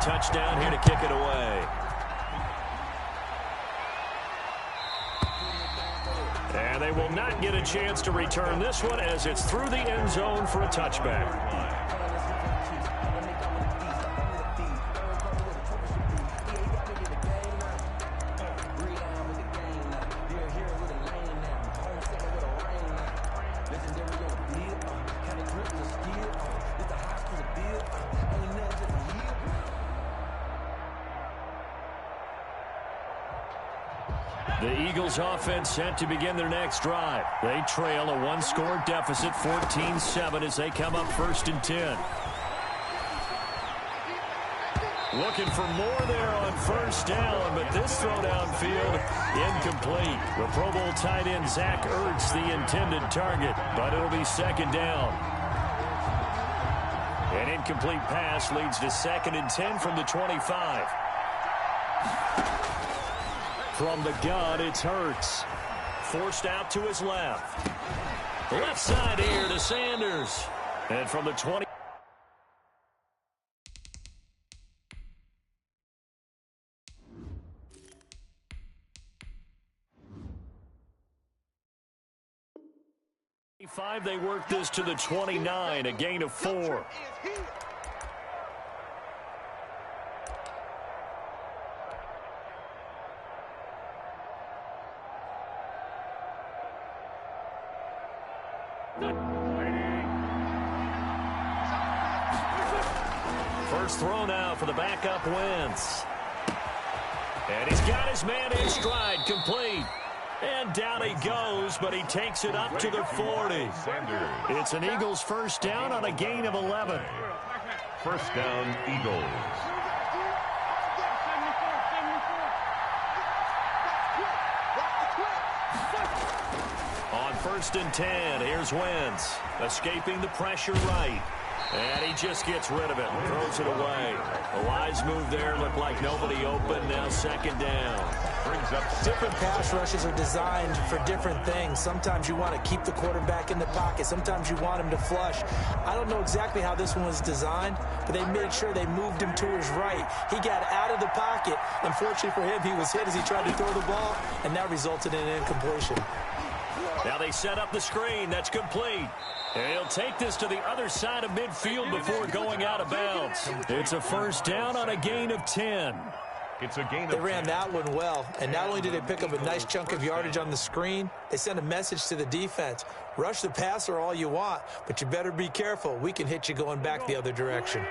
touchdown here to kick it away. And they will not get a chance to return this one as it's through the end zone for a touchback. The Eagles offense set to begin their next drive. They trail a one-score deficit, 14-7, as they come up 1st and 10. Looking for more there on 1st down, but this throw downfield incomplete. The Pro Bowl tight end Zach Ertz the intended target, but it'll be 2nd down. An incomplete pass leads to 2nd and 10 from the 25. From the gun, it's Hurts. Forced out to his left. Left side here to Sanders. And from the 20. They work this to the 29, a gain of 4. First throw now for the backup Wentz. And he's got his man in stride, complete. And down he goes, but he takes it up to the 40. It's an Eagles 1st down on a gain of 11. 1st down, Eagles. On 1st and 10, here's Wentz, escaping the pressure right. And he just gets rid of it and throws it away. A wise move there, looked like nobody open, now 2nd down. Different pass rushes are designed for different things. Sometimes you want to keep the quarterback in the pocket. Sometimes you want him to flush. I don't know exactly how this one was designed, but they made sure they moved him to his right. He got out of the pocket. Unfortunately for him, he was hit as he tried to throw the ball, and that resulted in an incompletion. Now they set up the screen. That's complete. And he'll take this to the other side of midfield before going out of bounds. It's a 1st down on a gain of 10. It's a gain of 10. They ran that one well, and not only did they pick up a nice chunk of yardage on the screen, they sent a message to the defense. Rush the passer all you want, but you better be careful. We can hit you going back the other direction.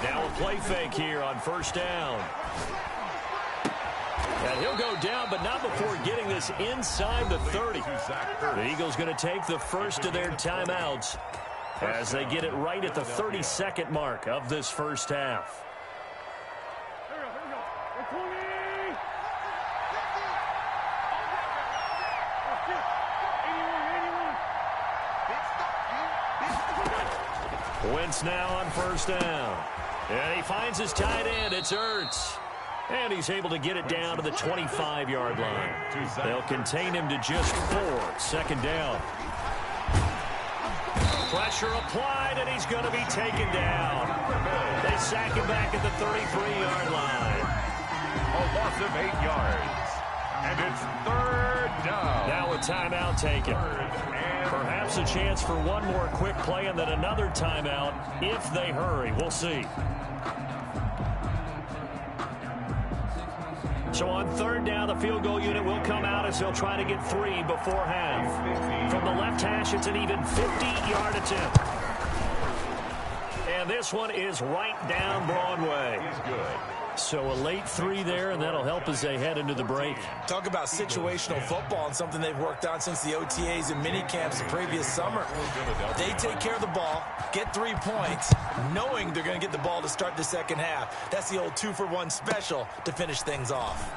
Now a play fake here on 1st down. And he'll go down, but not before getting this inside the 30. The Eagles going to take the first of their timeouts as they get it right at the 32nd mark of this 1st half. Wentz now on 1st down. And he finds his tight end. It's Ertz. And he's able to get it down to the 25-yard line. They'll contain him to just 4. 2nd down. Pressure applied, and he's going to be taken down. They sack him back at the 33-yard line. A loss of 8 yards. And it's 3rd down. Now a timeout taken. Perhaps a chance for one more quick play and then another timeout if they hurry. We'll see. So on 3rd down, the field goal unit will come out as they'll try to get 3 before half. From the left hash, it's an even 50-yard attempt. And this one is right down Broadway. So a late 3 there, and that'll help as they head into the break. Talk about situational football and something they've worked on since the OTAs and mini camps the previous summer. They take care of the ball, get 3 points, knowing they're going to get the ball to start the 2nd half. That's the old 2-for-1 special to finish things off.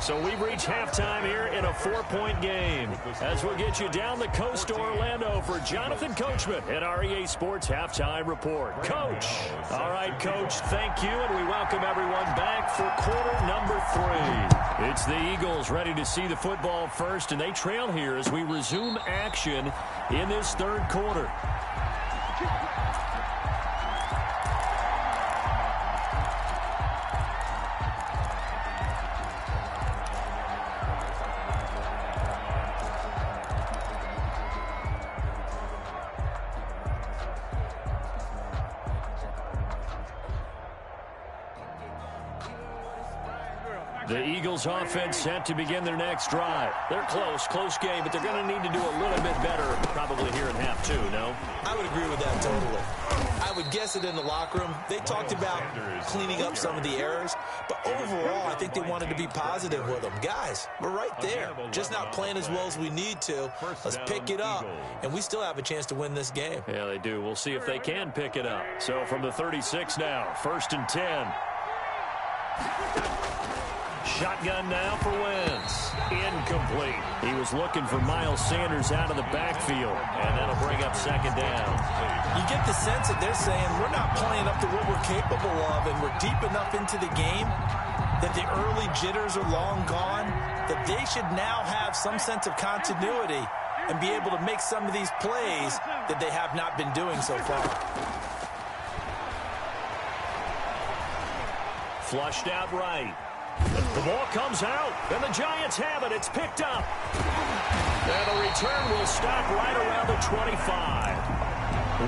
So we've reached halftime here in a 4-point game. As we'll get you down the coast to Orlando for Jonathan Coachman at our EA Sports Halftime Report. Coach. All right, Coach, thank you, and we welcome everyone back for quarter number 3. It's the Eagles ready to see the football first, and they trail here as we resume action in this third quarter. The Eagles offense set to begin their next drive. They're close game, but they're going to need to do a little bit better probably here in half 2, no? I would agree with that totally. I would guess it in the locker room. They talked about cleaning up some of the errors, but overall, I think they wanted to be positive with them. Guys, we're right there. Just not playing as well as we need to. Let's pick it up, and we still have a chance to win this game. Yeah, they do. We'll see if they can pick it up. So from the 36 now, 1st and 10. Shotgun now for Wentz. Incomplete. He was looking for Miles Sanders out of the backfield, and that'll bring up 2nd down. You get the sense that they're saying we're not playing up to what we're capable of, and we're deep enough into the game that the early jitters are long gone, that they should now have some sense of continuity and be able to make some of these plays that they have not been doing so far. Flushed out right. The ball comes out, and the Giants have it. It's picked up. And the return will stop right around the 25.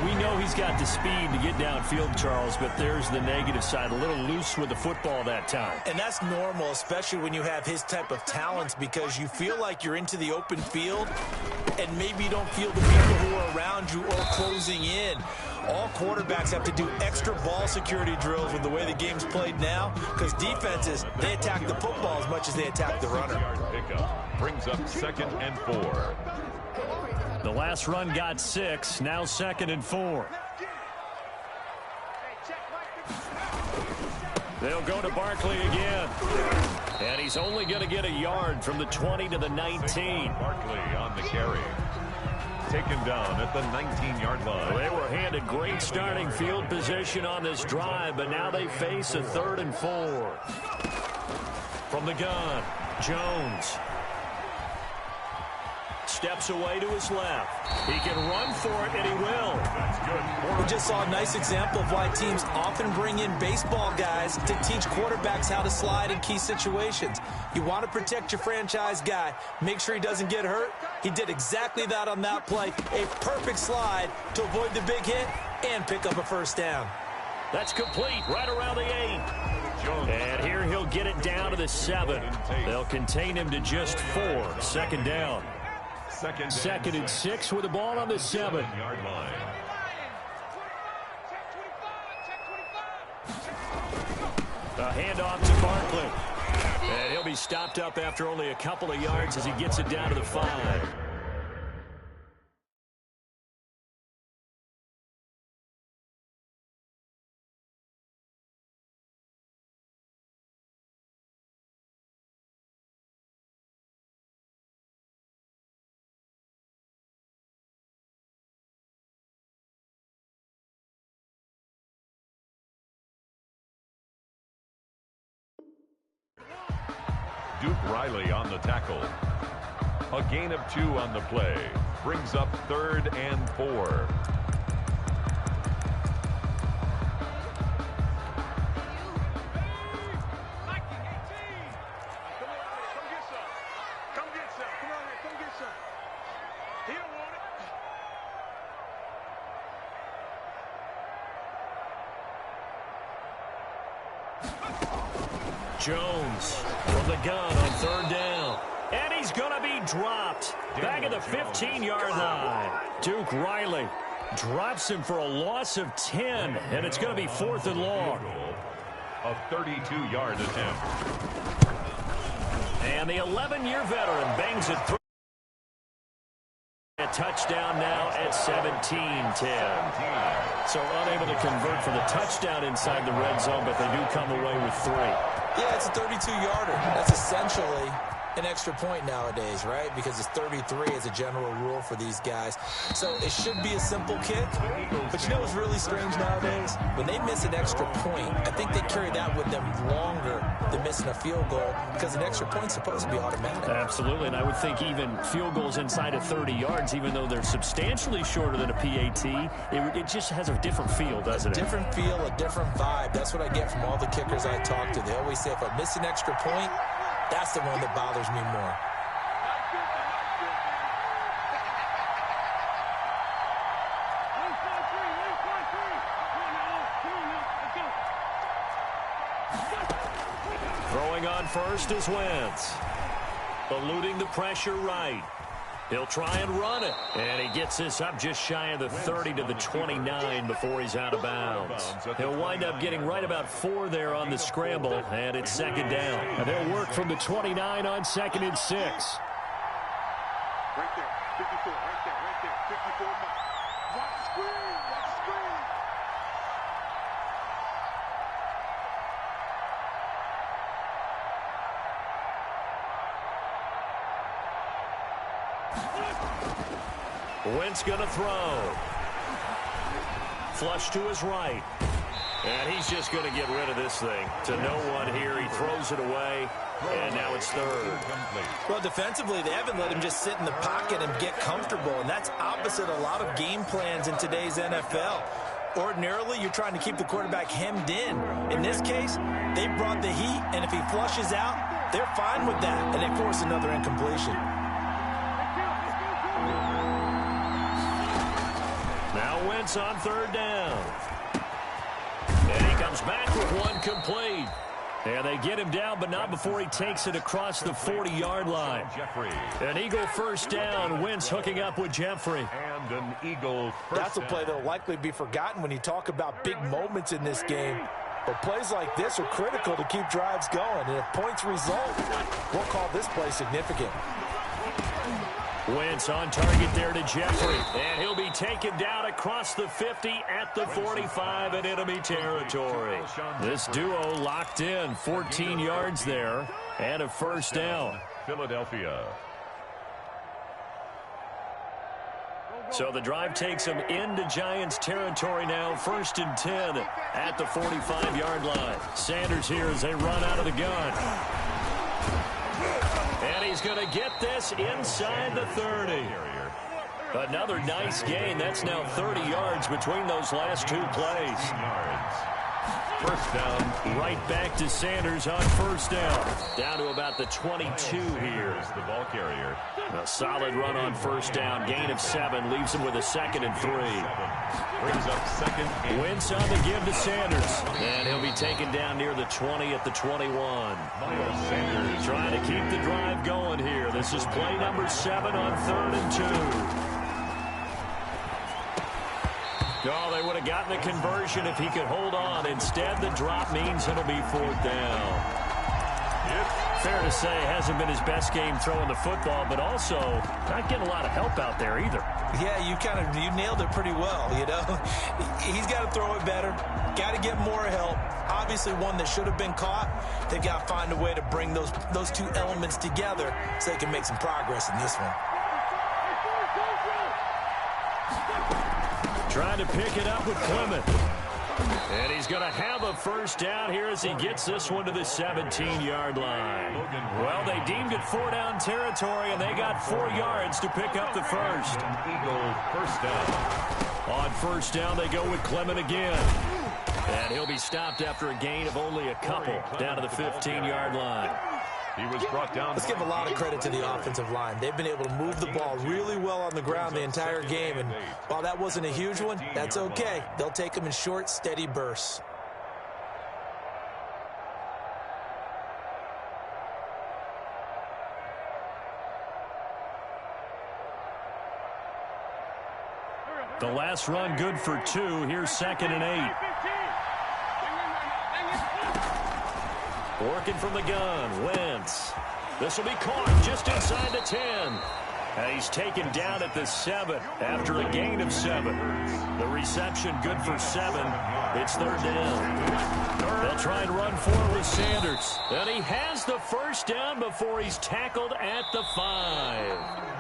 We know he's got the speed to get downfield, Charles, but there's the negative side. A little loose with the football that time. And that's normal, especially when you have his type of talents, because you feel like you're into the open field, and maybe you don't feel the people who are around you or closing in. All quarterbacks have to do extra ball security drills with the way the game's played now, because defenses, they attack the football as much as they attack the runner. Pickup brings up 2nd and 4. The last run got 6, now 2nd and 4. They'll go to Barkley again. And he's only going to get a yard from the 20 to the 19. Barkley on the carry. Taken down at the 19-yard line. They were handed great starting field position on this drive, but now they face a 3rd and 4. From the gun, Jones. Steps away to his left. He can run for it, and he will. That's good. We just saw a nice example of why teams often bring in baseball guys to teach quarterbacks how to slide in key situations. You want to protect your franchise guy. Make sure he doesn't get hurt. He did exactly that on that play. A perfect slide to avoid the big hit and pick up a 1st down. That's complete right around the 8. And here he'll get it down to the 7. They'll contain him to just 4. 2nd down. 2nd and 6 with the ball on the 7-yard line. A handoff to Barkley. And he'll be stopped up after only a couple of yards as he gets it down to the 5. Duke Riley on the tackle. A gain of 2 on the play. Brings up 3rd and 4. Jones from the gun on 3rd down. And he's going to be dropped. Back at the 15-yard line. Duke Riley drops him for a loss of 10. And it's going to be 4th and long. A 32-yard attempt. And the 11-year veteran bangs it through. A touchdown now at 17-10. So unable to convert for the touchdown inside the red zone, but they do come away with 3. Yeah, it's a 32-yarder. That's essentially an extra point nowadays, right? Because it's 33 as a general rule for these guys. So it should be a simple kick. But you know what's really strange nowadays? When they miss an extra point, I think they carry that with them longer than missing a field goal because an extra point's supposed to be automatic. Absolutely, and I would think even field goals inside of 30 yards, even though they're substantially shorter than a PAT, it just has a different feel, doesn't it? A different feel, a different vibe. That's what I get from all the kickers I talk to. They always say if I miss an extra point, that's the one that bothers me more. Throwing on first is Wentz. Eluding the pressure right. He'll try and run it. And he gets this up just shy of the 30 to the 29 before he's out of bounds. He'll wind up getting right about 4 there on the scramble, and it's second down. And they'll work from the 29 on 2nd and 6. Right there, 54, right there, 54. Watch screen, watch screen. Wentz gonna throw. Flush to his right. And he's just going to get rid of this thing. To no one here. He throws it away. And now it's third. Well, defensively, they haven't let him just sit in the pocket and get comfortable. And that's opposite a lot of game plans in today's NFL. Ordinarily, you're trying to keep the quarterback hemmed in. In this case, they brought the heat. And if he flushes out, they're fine with that. And they force another incompletion. Now Wentz on third down. And he comes back with one complete. And they get him down, but not before he takes it across the 40-yard line. An Eagle first down. Wentz hooking up with Jeffrey. And an Eagle first That's a play that will likely be forgotten when you talk about big moments in this game. But plays like this are critical to keep drives going. And if points result, we'll call this play significant. Wentz on target there to Jeffrey. And he'll be taken down across the 50 at the 45 in enemy territory. This duo locked in. 14 yards there and a first down. Philadelphia. So the drive takes them into Giants territory now. 1st and 10 at the 45-yard line. Sanders here as they run out of the gun. And he's going to get this inside the 30. Another nice gain. That's now 30 yards between those last two plays. First down. Right back to Sanders on first down. Down to about the 22 here. The ball carrier. A solid run on first down. Gain of 7 leaves him with a 2nd and 3. Brings up second. Wentz on the give to Sanders. And he'll be taken down near the 20 at the 21. Miles Sanders trying to keep the drive going here. This is play number 7 on 3rd and 2. Oh, they would have gotten the conversion if he could hold on. Instead, the drop means it'll be 4th down. Fair to say, hasn't been his best game throwing the football, but also not getting a lot of help out there either. Yeah, you nailed it pretty well, you know. He's got to throw it better. Got to get more help. Obviously, one that should have been caught. They've got to find a way to bring those two elements together so they can make some progress in this one. Trying to pick it up with Clement. And he's going to have a first down here as he gets this one to the 17-yard line. Well, they deemed it 4-down territory, and they got 4 yards to pick up the first. Eagle first down. On first down, they go with Clement again. And he'll be stopped after a gain of only a couple down to the 15-yard line. He was brought down. Let's give a lot of credit to the offensive line. They've been able to move the ball really well on the ground the entire game. And while that wasn't a huge one, that's okay. They'll take them in short, steady bursts. The last run good for 2. Here's 2nd and 8. Working from the gun, Wentz. This will be caught just inside the 10. And he's taken down at the 7 after a gain of 7. The reception good for 7. It's third down. They'll try and run forward with Sanders. And he has the first down before he's tackled at the 5.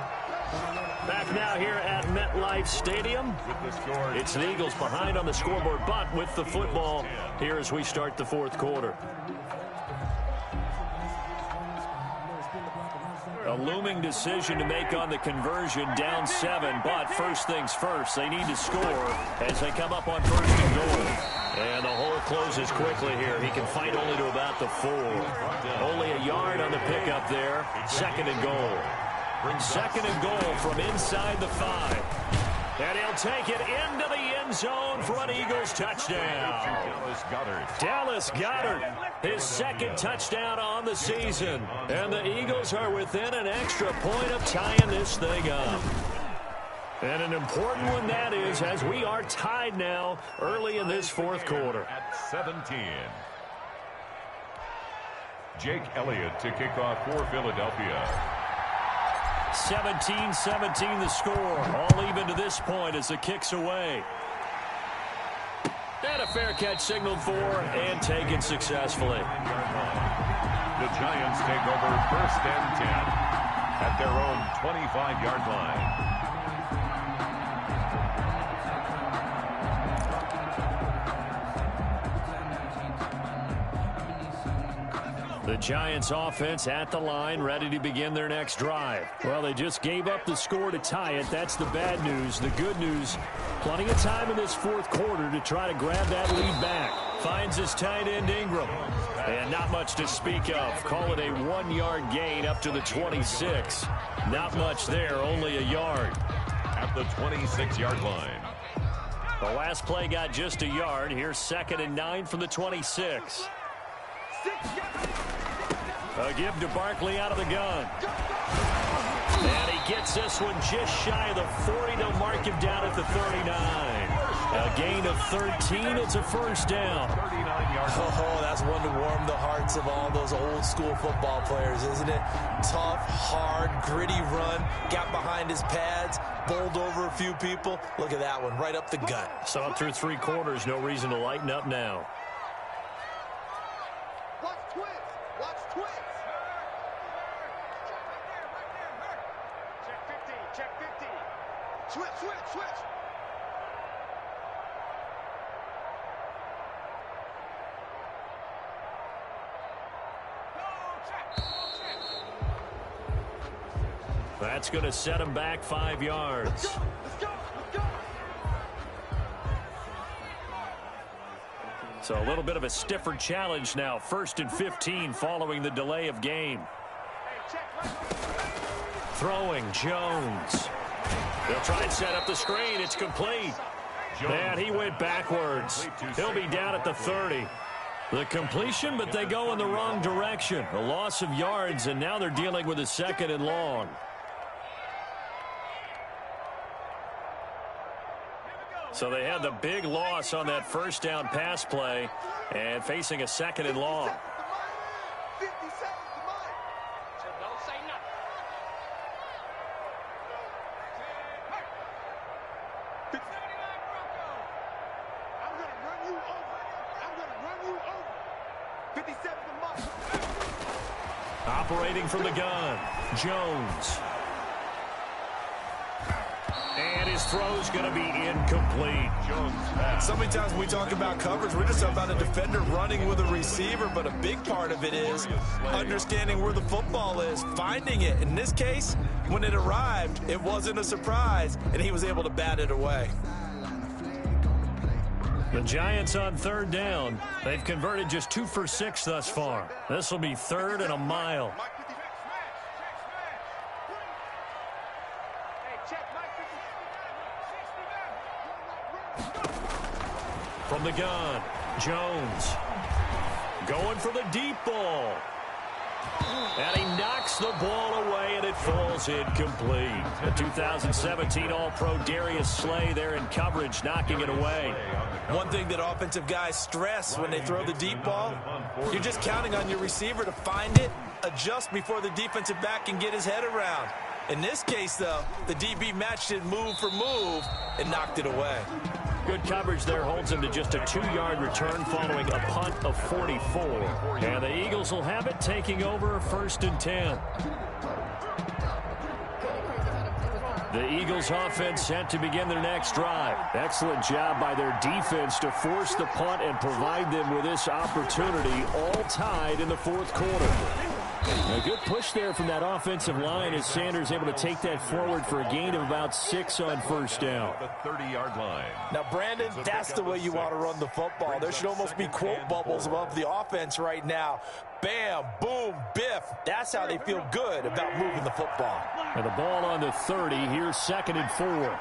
Back now here at MetLife Stadium. It's the Eagles behind on the scoreboard, but with the football here as we start the fourth quarter. A looming decision to make on the conversion, down 7, but first things first, they need to score as they come up on first and goal. And the hole closes quickly here. He can fight only to about the 4. Only a yard on the pickup there. Second and goal. Second and goal from inside the 5. And he'll take it into the end zone for an Eagles touchdown. Dallas Goedert, his second touchdown on the season. And the Eagles are within an extra point of tying this thing up. And an important one that is, as we are tied now early in this fourth quarter. At 17. Jake Elliott to kick off for Philadelphia. 17-17 the score. All even to this point as the kick's away. And a fair catch signaled for and taken successfully. The Giants take over first and 10 at their own 25-yard line. The Giants offense at the line, ready to begin their next drive. Well, they just gave up the score to tie it. That's the bad news. The good news, plenty of time in this fourth quarter to try to grab that lead back. Finds his tight end Ingram. And not much to speak of. Call it a 1-yard gain up to the 26. Not much there, only a yard. At the 26-yard line. The last play got just a yard. Here's 2nd and 9 from the 26. A give to Barkley out of the gun. And he gets this one just shy of the 40. They'll mark him down at the 39. A gain of 13. It's a first down. Oh, that's one to warm the hearts of all those old school football players, isn't it? Tough, hard, gritty run. Got behind his pads, bowled over a few people. Look at that one, right up the gut. So through 3 quarters, no reason to lighten up now. Watch twins. Check 15. Switch. That's going to set him back 5 yards. Let's go. So a little bit of a stiffer challenge now. 1st and 15 following the delay of game. Throwing Jones. They'll try and set up the screen. It's complete. And he went backwards. He'll be down at the 30. The completion, but they go in the wrong direction. A loss of yards, and now they're dealing with a 2nd and long. So they had the big loss on that first down pass play and facing a 2nd and long. 50 seconds to mine. Don't say nothing. I'm going to run you over. 57 to mine. Operating from the gun, Jones. And his throw's going to be incomplete. So many times when we talk about coverage, we're just talking about a defender running with a receiver, but a big part of it is understanding where the football is, finding it. In this case, when it arrived, it wasn't a surprise, and he was able to bat it away. The Giants on 3rd down. They've converted just 2 for 6 thus far. This will be 3rd and a mile. From the gun, Jones going for the deep ball. And he knocks the ball away, and it falls incomplete. The 2017 All-Pro Darius Slay there in coverage, knocking it away. One thing that offensive guys stress when they throw the deep ball, you're just counting on your receiver to find it, adjust before the defensive back can get his head around. In this case, though, the DB matched it move for move and knocked it away. Good coverage there holds him to just a 2-yard return following a punt of 44. And the Eagles will have it, taking over 1st and 10. The Eagles offense set to begin their next drive. Excellent job by their defense to force the punt and provide them with this opportunity, all tied in the 4th quarter. A good push there from that offensive line as Sanders able to take that forward for a gain of about 6 on 1st down. The 30-yard line. Now, Brandon, that's the way you want to run the football. There should almost be quote bubbles above the offense right now. Bam, boom, biff. That's how they feel good about moving the football. And the ball on the 30. Here's 2nd and 4.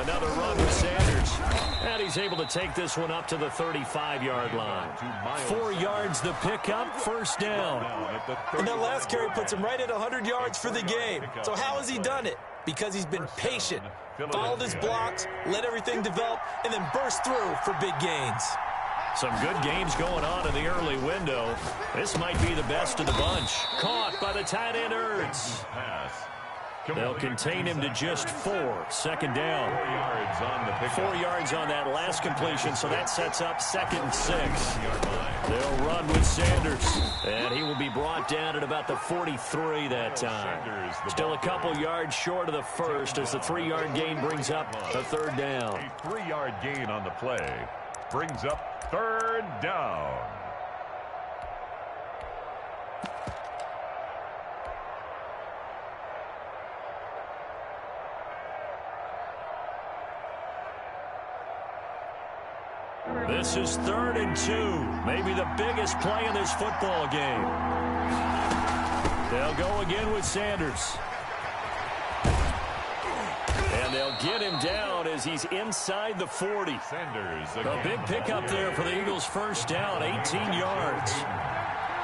Another run with Sanders. And he's able to take this one up to the 35-yard line. 4 yards the pickup, 1st down. And that last carry puts him right at 100 yards for the game. So how has he done it? Because he's been patient, followed his blocks, let everything develop, and then burst through for big gains. Some good games going on in the early window. This might be the best of the bunch. Caught by the tight end Ertz. They'll contain him to just 4. 2nd down. 4 yards on that last completion, so that sets up 2nd and 6. They'll run with Sanders, and he will be brought down at about the 43 that time. Still a couple yards short of the first as the 3-yard gain brings up a 3rd down. A 3-yard gain on the play brings up 3rd down. This is 3rd and 2. Maybe the biggest play in this football game. They'll go again with Sanders. And they'll get him down as he's inside the 40. Sanders. A big pickup there for the Eagles' 1st down, 18 yards.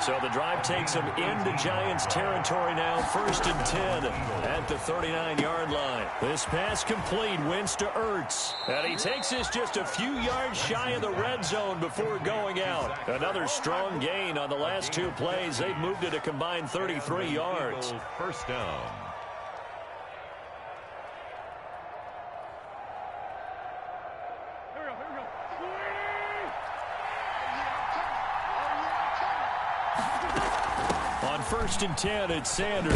So the drive takes them into Giants territory now, 1st and 10 at the 39-yard line. This pass complete, wins to Ertz. And he takes this just a few yards shy of the red zone before going out. Another strong gain on the last 2 plays. They've moved it a combined 33 yards. 1st down. On 1st and 10, it's Sanders.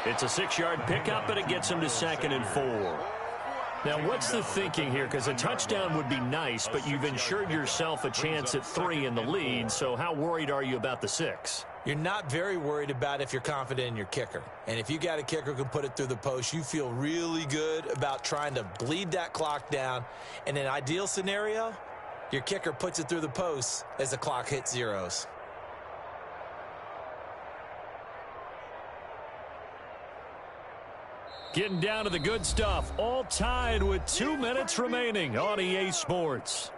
It's a 6-yard pickup, but it gets him to 2nd and 4. Now, what's the thinking here? Because a touchdown would be nice, but you've ensured yourself a chance at 3 in the lead, so how worried are you about the 6? You're not very worried about if you're confident in your kicker. And if you got a kicker who can put it through the post, you feel really good about trying to bleed that clock down. In an ideal scenario, your kicker puts it through the post as the clock hits zeros. Getting down to the good stuff, all tied with 2 minutes remaining on EA Sports.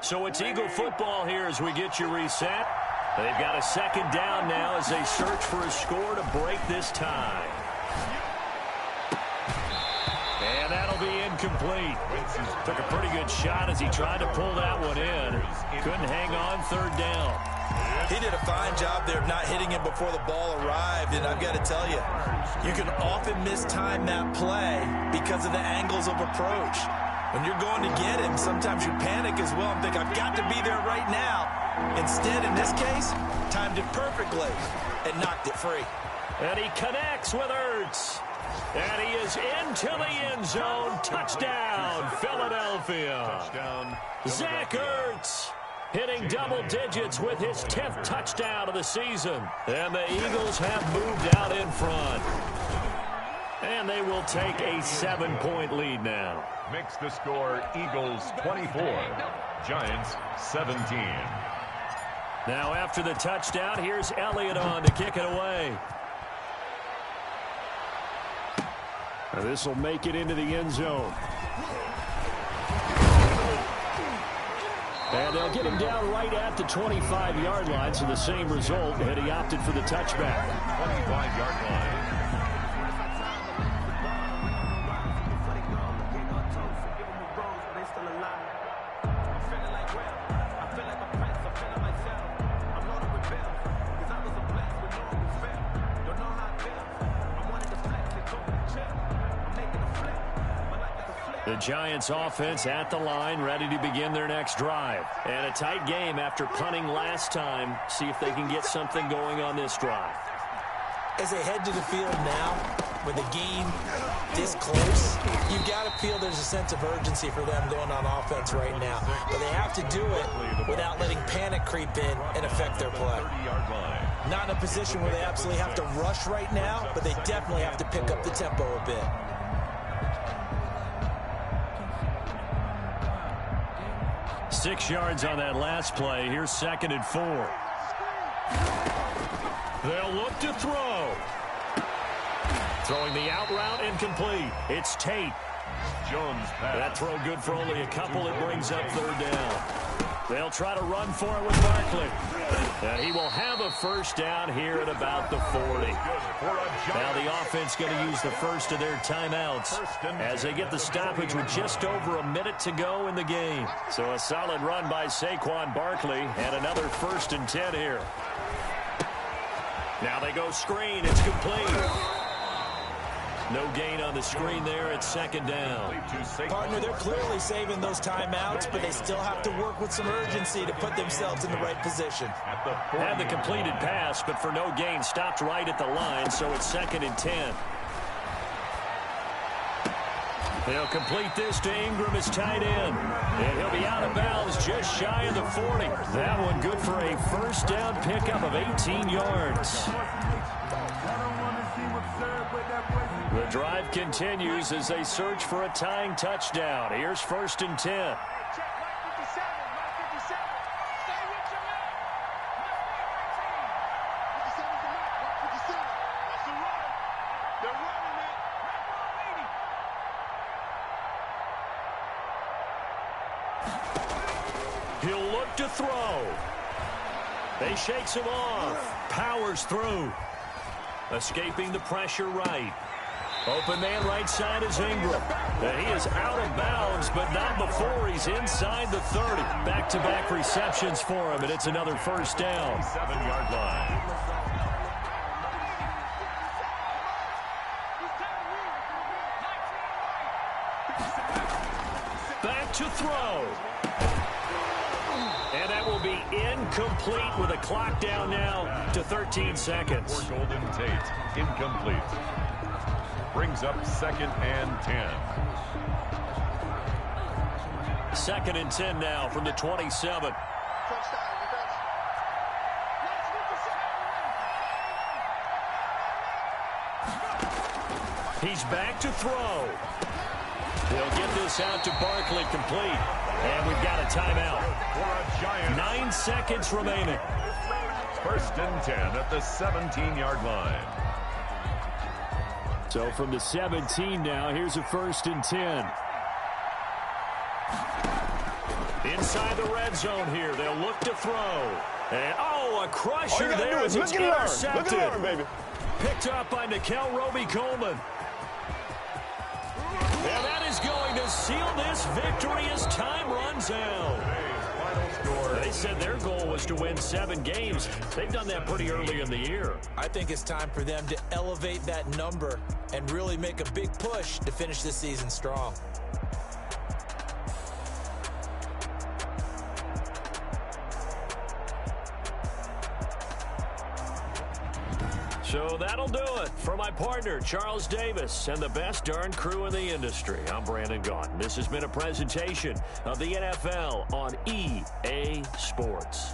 So it's Eagle football here as we get you reset. They've got a 2nd down now as they search for a score to break this tie. And that'll be incomplete. Took a pretty good shot as he tried to pull that one in. Couldn't hang on, 3rd down. He did a fine job there of not hitting him before the ball arrived, and I've got to tell you, you can often mistime that play because of the angles of approach. When you're going to get him, sometimes you panic as well and think, I've got to be there right now. Instead, in this case, timed it perfectly and knocked it free. And he connects with Ertz. And he is into the end zone. Touchdown, Philadelphia. Touchdown. Zach Ertz hitting double digits with his 10th touchdown of the season. And the Eagles have moved out in front. And they will take a 7-point lead now. Makes the score Eagles 24, Giants 17. Now after the touchdown, here's Elliott on to kick it away. This will make it into the end zone. And they'll get him down right at the 25-yard line, so the same result, and he opted for the touchback. 25-yard line. The Giants offense at the line, ready to begin their next drive. And a tight game after punting last time. See if they can get something going on this drive. As they head to the field now, with the game this close, you've got to feel there's a sense of urgency for them going on offense right now. But they have to do it without letting panic creep in and affect their play. Not in a position where they absolutely have to rush right now, but they definitely have to pick up the tempo a bit. Six yards on that last play. Here's 2nd and 4. They'll look to throw. Throwing the out route incomplete. It's Tate. Jones pass. That throw good for only a couple. It brings up 3rd down. They'll try to run for it with Barkley. And he will have a first down here at about the 40. Now the offense going to use the first of their timeouts as they get the stoppage with just over a minute to go in the game. So a solid run by Saquon Barkley and another 1st and 10 here. Now they go screen. It's complete. No gain on the screen there at 2nd down. Partner, they're clearly saving those timeouts, but they still have to work with some urgency to put themselves in the right position. Had the completed pass, but for no gain, stopped right at the line, so it's 2nd and 10. They'll complete this to Ingram as tight end. And he'll be out of bounds just shy of the 40. That one good for a first down pickup of 18 yards. The drive continues as they search for a tying touchdown. Here's 1st and 10. He'll look to throw. They shakes him off. Powers through. Escaping the pressure right. Open man right side is Ingram. And he is out of bounds, but not before he's inside the 30. Back-to-back receptions for him, and it's another first down. 7-yard line. Back to throw. And that will be incomplete with a clock down now to 13 seconds. For Golden Tate, incomplete. Brings up 2nd and 10. 2nd and 10 now from the 27. He's back to throw. They'll get this out to Barkley complete. And we've got a timeout. 9 seconds remaining. 1st and 10 at the 17-yard line. So from the 17 now, here's a 1st and 10. Inside the red zone here. They'll look to throw. And, a crusher there as it's intercepted. Look at Lauren, baby. Picked up by Nikel Roby-Coleman. And that is going to seal this victory as time runs out. They said their goal was to win 7 games. They've done that pretty early in the year. I think it's time for them to elevate that number and really make a big push to finish this season strong. So that'll do it for my partner, Charles Davis, and the best darn crew in the industry. I'm Brandon Gaudin. This has been a presentation of the NFL on EA Sports.